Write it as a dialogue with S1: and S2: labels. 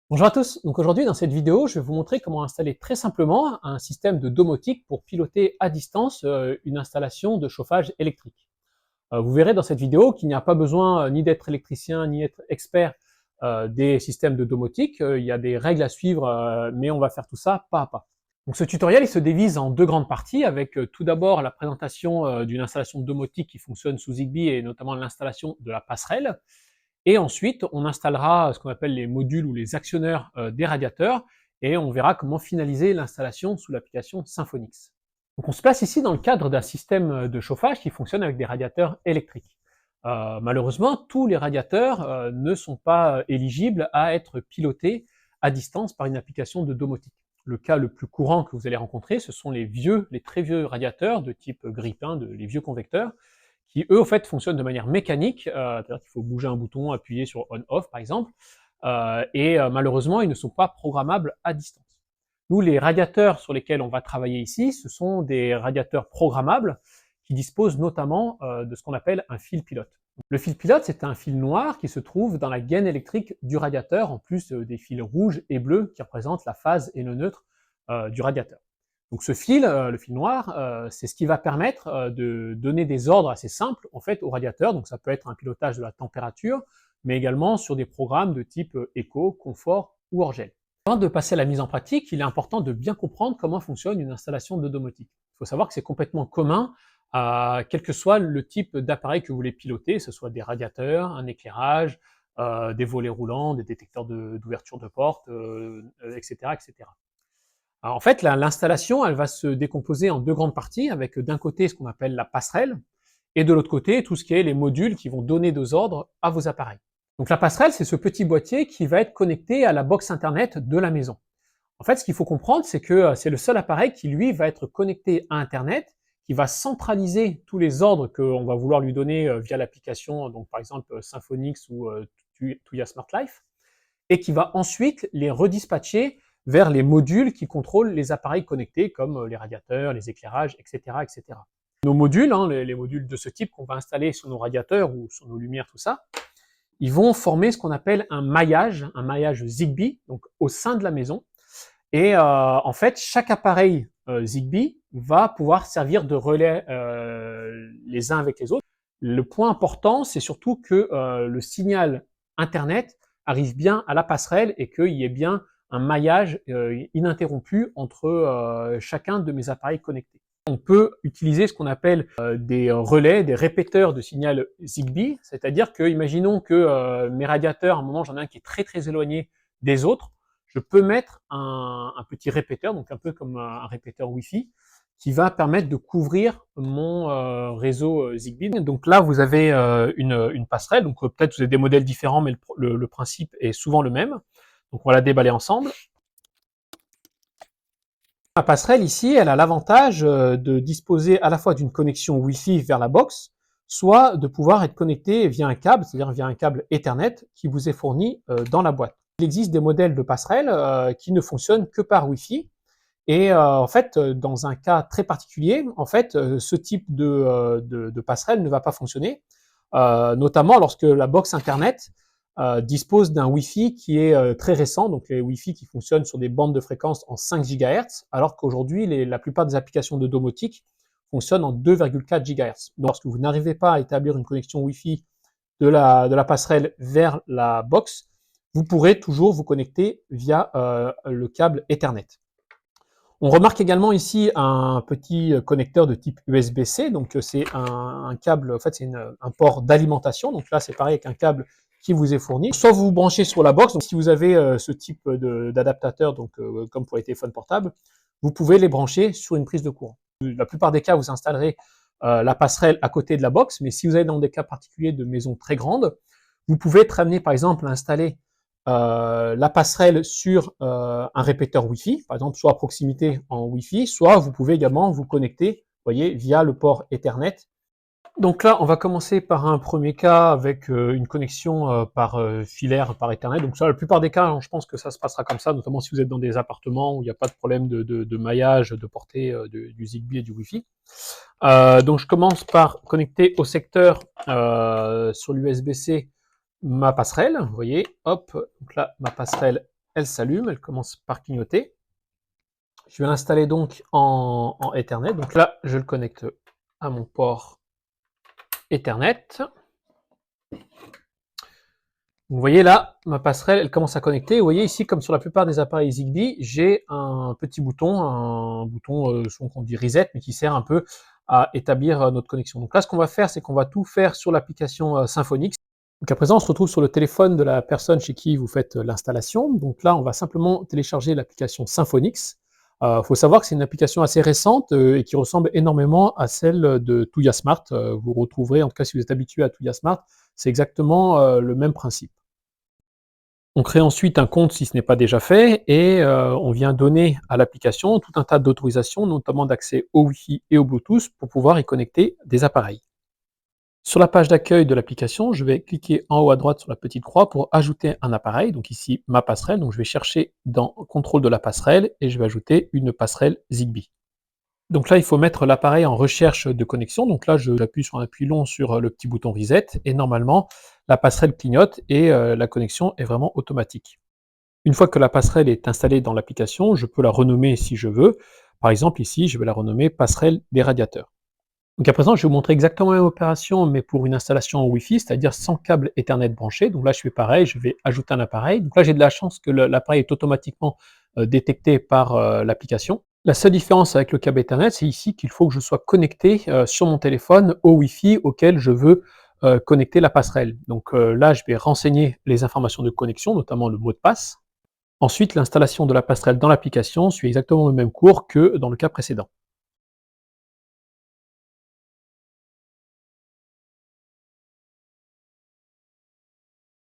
S1: Bonjour à tous, donc aujourd'hui dans cette vidéo, je vais vous montrer comment installer très simplement un système de domotique pour piloter à distance une installation de chauffage électrique. Vous verrez dans cette vidéo qu'il n'y a pas besoin ni d'être électricien ni d'être expert des systèmes de domotique. Il y a des règles à suivre, mais on va faire tout ça pas à pas. Donc ce tutoriel il se divise en deux grandes parties avec tout d'abord la présentation d'une installation de domotique qui fonctionne sous Zigbee et notamment l'installation de la passerelle. Et ensuite, on installera ce qu'on appelle les modules ou les actionneurs des radiateurs et on verra comment finaliser l'installation sous l'application Symfonix. Donc on se place ici dans le cadre d'un système de chauffage qui fonctionne avec des radiateurs électriques. Malheureusement, tous les radiateurs ne sont pas éligibles à être pilotés à distance par une application de domotique. Le cas le plus courant que vous allez rencontrer, ce sont les très vieux radiateurs de type grille-pain, les vieux convecteurs, qui eux, en fait, fonctionnent de manière mécanique, c'est-à-dire qu'il faut bouger un bouton, appuyer sur on/off, par exemple, malheureusement, ils ne sont pas programmables à distance. Nous, les radiateurs sur lesquels on va travailler ici, ce sont des radiateurs programmables qui disposent notamment de ce qu'on appelle un fil pilote. Le fil pilote, c'est un fil noir qui se trouve dans la gaine électrique du radiateur, en plus des fils rouges et bleus qui représentent la phase et le neutre du radiateur. Donc ce fil, le fil noir, c'est ce qui va permettre de donner des ordres assez simples en fait au radiateur. Donc ça peut être un pilotage de la température, mais également sur des programmes de type éco, confort ou hors-gel. Avant de passer à la mise en pratique, il est important de bien comprendre comment fonctionne une installation de domotique. Il faut savoir que c'est complètement commun à quel que soit le type d'appareil que vous voulez piloter, que ce soit des radiateurs, un éclairage, des volets roulants, des détecteurs d'ouverture de porte, etc., etc. Alors en fait, l'installation, elle va se décomposer en deux grandes parties, avec d'un côté ce qu'on appelle la passerelle, et de l'autre côté tout ce qui est les modules qui vont donner des ordres à vos appareils. Donc la passerelle, c'est ce petit boîtier qui va être connecté à la box internet de la maison. En fait, ce qu'il faut comprendre, c'est que c'est le seul appareil qui, lui, va être connecté à Internet, qui va centraliser tous les ordres qu'on va vouloir lui donner via l'application, donc par exemple Symfonix ou Tuya Smart Life, et qui va ensuite les redispatcher vers les modules qui contrôlent les appareils connectés, comme les radiateurs, les éclairages, etc. etc. Nos modules, les modules de ce type qu'on va installer sur nos radiateurs ou sur nos lumières, tout ça, ils vont former ce qu'on appelle un maillage Zigbee, donc au sein de la maison. Et en fait, chaque appareil Zigbee va pouvoir servir de relais les uns avec les autres. Le point important, c'est surtout que le signal Internet arrive bien à la passerelle et qu'il y ait bien un maillage ininterrompu entre chacun de mes appareils connectés. On peut utiliser ce qu'on appelle des relais, des répéteurs de signal Zigbee, c'est-à-dire que, imaginons que mes radiateurs, à un moment, j'en ai un qui est très très éloigné des autres, je peux mettre un petit répéteur, donc un peu comme un répéteur Wi-Fi, qui va permettre de couvrir mon réseau Zigbee. Donc là, vous avez une passerelle, donc peut-être vous avez des modèles différents, mais le principe est souvent le même. Donc on va la déballer ensemble. La passerelle ici, elle a l'avantage de disposer à la fois d'une connexion Wi-Fi vers la box, soit de pouvoir être connecté via un câble, c'est-à-dire via un câble Ethernet qui vous est fourni dans la boîte. Il existe des modèles de passerelle qui ne fonctionnent que par Wi-Fi. Et en fait, dans un cas très particulier, en fait, ce type de passerelle ne va pas fonctionner, notamment lorsque la box Internet dispose d'un Wi-Fi qui est très récent, donc les Wi-Fi qui fonctionnent sur des bandes de fréquence en 5 GHz, alors qu'aujourd'hui, la plupart des applications de domotique fonctionnent en 2,4 GHz. Donc, lorsque vous n'arrivez pas à établir une connexion Wi-Fi de la passerelle vers la box, vous pourrez toujours vous connecter via le câble Ethernet. On remarque également ici un petit connecteur de type USB-C, donc c'est un câble, en fait c'est un port d'alimentation, donc là c'est pareil avec un câble qui vous est fourni. Soit vous vous branchez sur la box, donc si vous avez ce type d'adaptateur, donc comme pour les téléphones portables, vous pouvez les brancher sur une prise de courant. La plupart des cas, vous installerez la passerelle à côté de la box, mais si vous êtes dans des cas particuliers de maisons très grandes, vous pouvez être amené par exemple à installer la passerelle sur un répéteur Wi-Fi, par exemple, soit à proximité en Wi-Fi, soit vous pouvez également vous connecter, voyez, via le port Ethernet. Donc là, on va commencer par un premier cas avec une connexion par filaire, par Ethernet. Donc ça, la plupart des cas, je pense que ça se passera comme ça, notamment si vous êtes dans des appartements où il n'y a pas de problème de maillage, de portée du Zigbee et du Wi-Fi. Donc je commence par connecter au secteur sur l'USB-C ma passerelle, vous voyez, hop, donc là, ma passerelle, elle s'allume, elle commence par clignoter. Je vais l'installer donc en Ethernet. Donc là, je le connecte à mon port Ethernet. Vous voyez là, ma passerelle, elle commence à connecter. Vous voyez ici, comme sur la plupart des appareils Zigbee, j'ai un petit bouton, souvent qu'on dit reset, mais qui sert un peu à établir notre connexion. Donc là, ce qu'on va faire, c'est qu'on va tout faire sur l'application Symfonics. Donc à présent, on se retrouve sur le téléphone de la personne chez qui vous faites l'installation. Donc là, on va simplement télécharger l'application Symfonics. Faut savoir que c'est une application assez récente et qui ressemble énormément à celle de Tuya Smart. Vous retrouverez, en tout cas si vous êtes habitué à Tuya Smart, c'est exactement le même principe. On crée ensuite un compte si ce n'est pas déjà fait et on vient donner à l'application tout un tas d'autorisations, notamment d'accès au Wi-Fi et au Bluetooth pour pouvoir y connecter des appareils. Sur la page d'accueil de l'application, je vais cliquer en haut à droite sur la petite croix pour ajouter un appareil, donc ici ma passerelle, donc je vais chercher dans contrôle de la passerelle et je vais ajouter une passerelle Zigbee. Donc là, il faut mettre l'appareil en recherche de connexion. Donc là, j'appuie sur un appui long sur le petit bouton reset et normalement, la passerelle clignote et la connexion est vraiment automatique. Une fois que la passerelle est installée dans l'application, je peux la renommer si je veux. Par exemple, ici, je vais la renommer passerelle des radiateurs. Donc à présent, je vais vous montrer exactement la même opération, mais pour une installation en Wi-Fi, c'est-à-dire sans câble Ethernet branché. Donc là, je fais pareil, je vais ajouter un appareil. Donc là, j'ai de la chance que l'appareil est automatiquement détecté par l'application. La seule différence avec le câble Ethernet, c'est ici qu'il faut que je sois connecté sur mon téléphone au Wi-Fi auquel je veux connecter la passerelle. Donc là, je vais renseigner les informations de connexion, notamment le mot de passe. Ensuite, l'installation de la passerelle dans l'application suit exactement le même cours que dans le cas précédent.